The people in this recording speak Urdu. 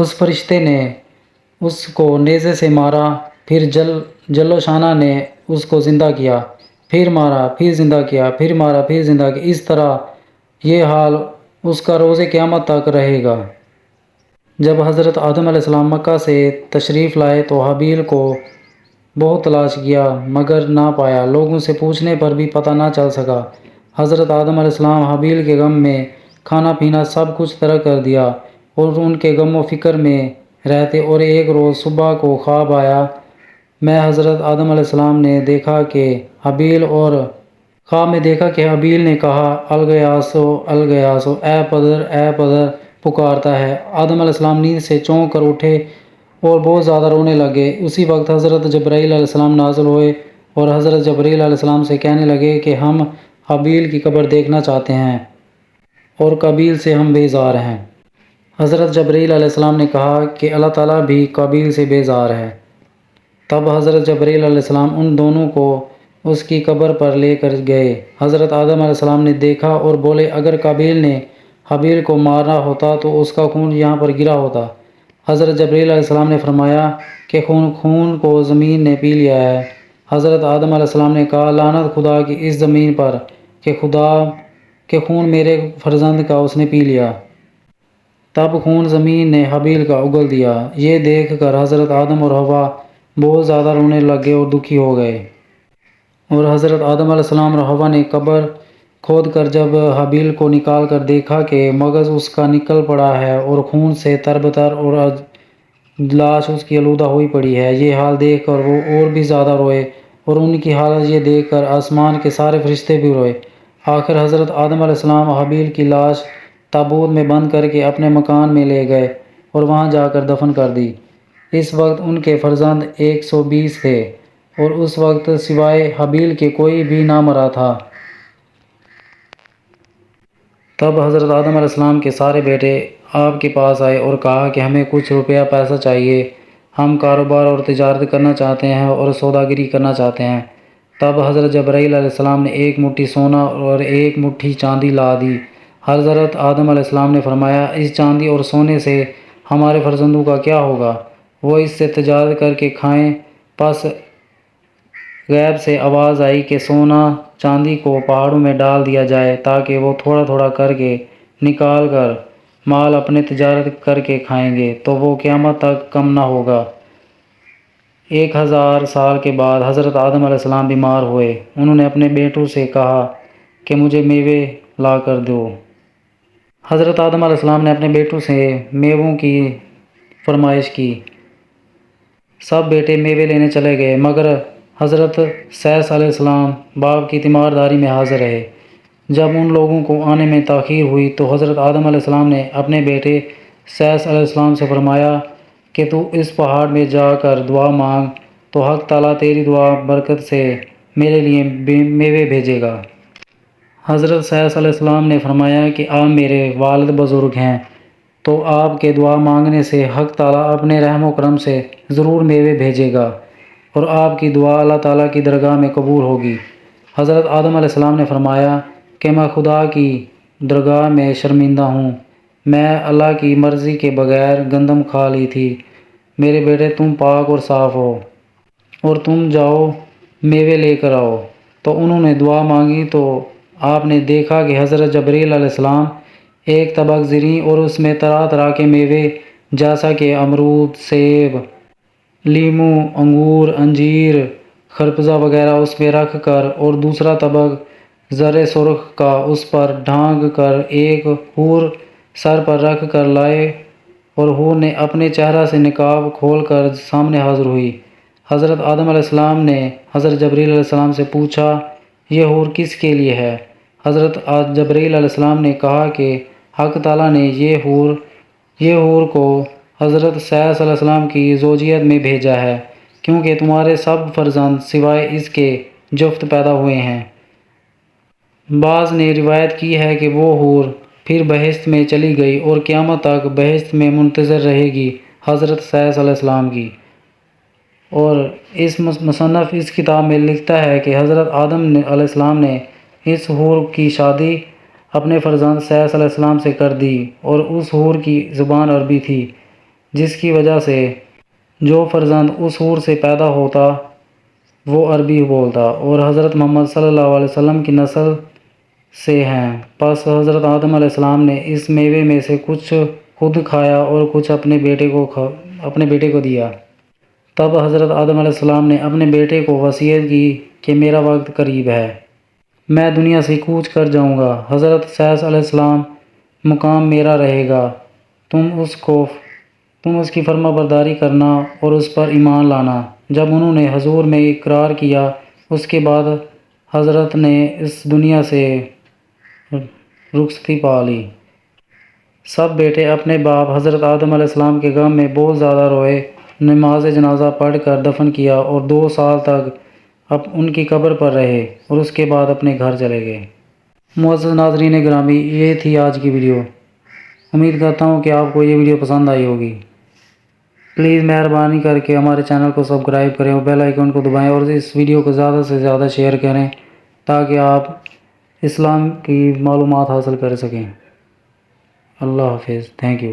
اس فرشتے نے اس کو نیزے سے مارا، پھر جلوشانہ نے اس کو زندہ کیا، پھر مارا، پھر زندہ کیا، پھر مارا، پھر زندہ کیا۔ اس طرح یہ حال اس کا روز قیامت تک رہے گا۔ جب حضرت آدم علیہ السلام مکہ سے تشریف لائے تو حابیل کو بہت تلاش کیا مگر نہ پایا۔ لوگوں سے پوچھنے پر بھی پتہ نہ چل سکا۔ حضرت آدم علیہ السلام حابیل کے غم میں کھانا پینا سب کچھ ترک کر دیا اور ان کے غم و فکر میں رہتے، اور ایک روز صبح کو خواب آیا میں حضرت آدم علیہ السلام نے دیکھا کہ حابیل نے کہا الگیاسو الگیاسو، اے پدر پکارتا ہے۔ آدم علیہ السلام نیند سے چونک کر اٹھے اور بہت زیادہ رونے لگے۔ اسی وقت حضرت جبرائیل علیہ السلام نازل ہوئے اور حضرت جبرائیل علیہ السلام سے کہنے لگے کہ ہم حابیل کی قبر دیکھنا چاہتے ہیں اور قابیل سے ہم بیزار ہیں۔ حضرت جبرائیل علیہ السلام نے کہا کہ اللہ تعالیٰ بھی قابیل سے بیزار ہے۔ تب حضرت جبرائیل علیہ السلام ان دونوں کو اس کی قبر پر لے کر گئے۔ حضرت آدم علیہ السلام نے دیکھا اور بولے اگر قابیل نے حابیل کو مارا ہوتا تو اس کا خون یہاں پر گرا ہوتا۔ حضرت جبرائیل علیہ السلام نے فرمایا کہ خون کو زمین نے پی لیا ہے۔ حضرت آدم علیہ السلام نے کہا لعنت خدا کی اس زمین پر کہ خون میرے فرزند کا اس نے پی لیا۔ تب خون زمین نے حابیل کا اگل دیا۔ یہ دیکھ کر حضرت آدم اور حوا بہت زیادہ رونے لگے اور دکھی ہو گئے، اور حضرت آدم علیہ السلام اور حوا نے قبر کھود کر جب حابیل کو نکال کر دیکھا کہ مغز اس کا نکل پڑا ہے اور خون سے تربتر اور لاش اس کی آلودہ ہوئی پڑی ہے، یہ حال دیکھ کر وہ اور بھی زیادہ روئے، اور ان کی حالت یہ دیکھ کر آسمان کے سارے فرشتے بھی روئے۔ آخر حضرت آدم علیہ السلام حابیل کی لاش تابوت میں بند کر کے اپنے مکان میں لے گئے اور وہاں جا کر دفن کر دی۔ اس وقت ان کے فرزند 120 تھے اور اس وقت سوائے حابیل کے کوئی بھی نہ مرا تھا۔ تب حضرت آدم علیہ السلام کے سارے بیٹے آپ کے پاس آئے اور کہا کہ ہمیں کچھ روپیہ پیسہ چاہیے، ہم کاروبار اور تجارت کرنا چاہتے ہیں اور سوداگری کرنا چاہتے ہیں۔ تب حضرت جبرائیل علیہ السلام نے ایک مٹھی سونا اور ایک مٹھی چاندی لا دی۔ حضرت آدم علیہ السلام نے فرمایا اس چاندی اور سونے سے ہمارے فرزندوں کا کیا ہوگا؟ وہ اس سے تجارت کر کے کھائیں۔ پس غیب سے آواز آئی کہ سونا چاندی کو پہاڑوں میں ڈال دیا جائے تاکہ وہ تھوڑا تھوڑا کر کے نکال کر مال اپنے تجارت کر کے کھائیں گے تو وہ قیامت تک کم نہ ہوگا۔ 1000 سال کے بعد حضرت آدم علیہ السلام بیمار ہوئے۔ انہوں نے اپنے بیٹوں سے کہا کہ مجھے میوے لا کر دو۔ حضرت آدم علیہ السلام نے اپنے بیٹوں سے میووں کی فرمائش کی۔ سب بیٹے میوے لینے چلے گئے مگر حضرت سیس علیہ السلام باپ کی تیمارداری میں حاضر رہے۔ جب ان لوگوں کو آنے میں تاخیر ہوئی تو حضرت آدم علیہ السلام نے اپنے بیٹے سیس علیہ السلام سے فرمایا کہ تو اس پہاڑ میں جا کر دعا مانگ تو حق تعالیٰ تیری دعا برکت سے میرے لیے میوے بھیجے گا۔ حضرت سیس علیہ السلام نے فرمایا کہ آپ میرے والد بزرگ ہیں تو آپ کے دعا مانگنے سے حق تعالیٰ اپنے رحم و کرم سے ضرور میوے بھیجے گا اور آپ کی دعا اللہ تعالیٰ کی درگاہ میں قبول ہوگی۔ حضرت آدم علیہ السلام نے فرمایا کہ میں خدا کی درگاہ میں شرمندہ ہوں، میں اللہ کی مرضی کے بغیر گندم کھا لی تھی۔ میرے بیٹے تم پاک اور صاف ہو اور تم جاؤ میوے لے کر آؤ۔ تو انہوں نے دعا مانگی تو آپ نے دیکھا کہ حضرت جبرائیل علیہ السلام ایک طبق زریں اور اس میں طرح طرح کے میوے جیسا کہ امرود، سیب، لیموں، انگور، انجیر، خربزہ وغیرہ اس میں رکھ کر اور دوسرا طبق زر سرخ کا اس پر ڈھانک کر ایک حور سر پر رکھ کر لائے، اور حور نے اپنے چہرہ سے نقاب کھول کر سامنے حاضر ہوئی۔ حضرت آدم علیہ السلام نے حضرت جبرائیل علیہ السلام سے پوچھا یہ حور کس کے لیے ہے؟ حضرت جبرائیل علیہ السلام نے کہا کہ حق تعالیٰ نے یہ حور کو حضرت سیس علیہ السلام کی زوجیت میں بھیجا ہے کیونکہ تمہارے سب فرزند سوائے اس کے جفت پیدا ہوئے ہیں۔ بعض نے روایت کی ہے کہ وہ حور پھر بہشت میں چلی گئی اور قیامت تک بہشت میں منتظر رہے گی حضرت سیس علیہ السلام کی۔ اور اس مصنف اس کتاب میں لکھتا ہے کہ حضرت آدم علیہ السلام نے اس حور کی شادی اپنے فرزند سیس علیہ السلام سے کر دی، اور اس حور کی زبان عربی تھی۔ جس کی وجہ سے جو فرزند اس حور سے پیدا ہوتا وہ عربی بولتا اور حضرت محمد صلی اللہ علیہ وسلم کی نسل سے ہیں۔ پس حضرت آدم علیہ السلام نے اس میوے میں سے کچھ خود کھایا اور کچھ اپنے بیٹے کو دیا۔ تب حضرت آدم علیہ السلام نے اپنے بیٹے کو وصیت کی کہ میرا وقت قریب ہے، میں دنیا سے کوچ کر جاؤں گا۔ حضرت عیسیٰ علیہ السلام مقام میرا رہے گا، تم اس کی فرما برداری کرنا اور اس پر ایمان لانا۔ جب انہوں نے حضور میں اقرار کیا، اس کے بعد حضرت نے اس دنیا سے رخصتی پا لی۔ سب بیٹے اپنے باپ حضرت آدم علیہ السلام کے غم میں بہت زیادہ روئے، نماز جنازہ پڑھ کر دفن کیا اور 2 سال تک ان کی قبر پر رہے اور اس کے بعد اپنے گھر چلے گئے۔ معزز ناظرین گرامی، یہ تھی آج کی ویڈیو۔ امید کرتا ہوں کہ آپ کو یہ ویڈیو پسند آئی ہوگی۔ پلیز مہربانی کر کے ہمارے چینل کو سبسکرائب کریں اور بیل آئیکن کو دبائیں اور اس ویڈیو کو زیادہ سے زیادہ شیئر کریں تاکہ آپ اسلام کی معلومات حاصل کر سکیں۔ اللہ حافظ، تھینک یو۔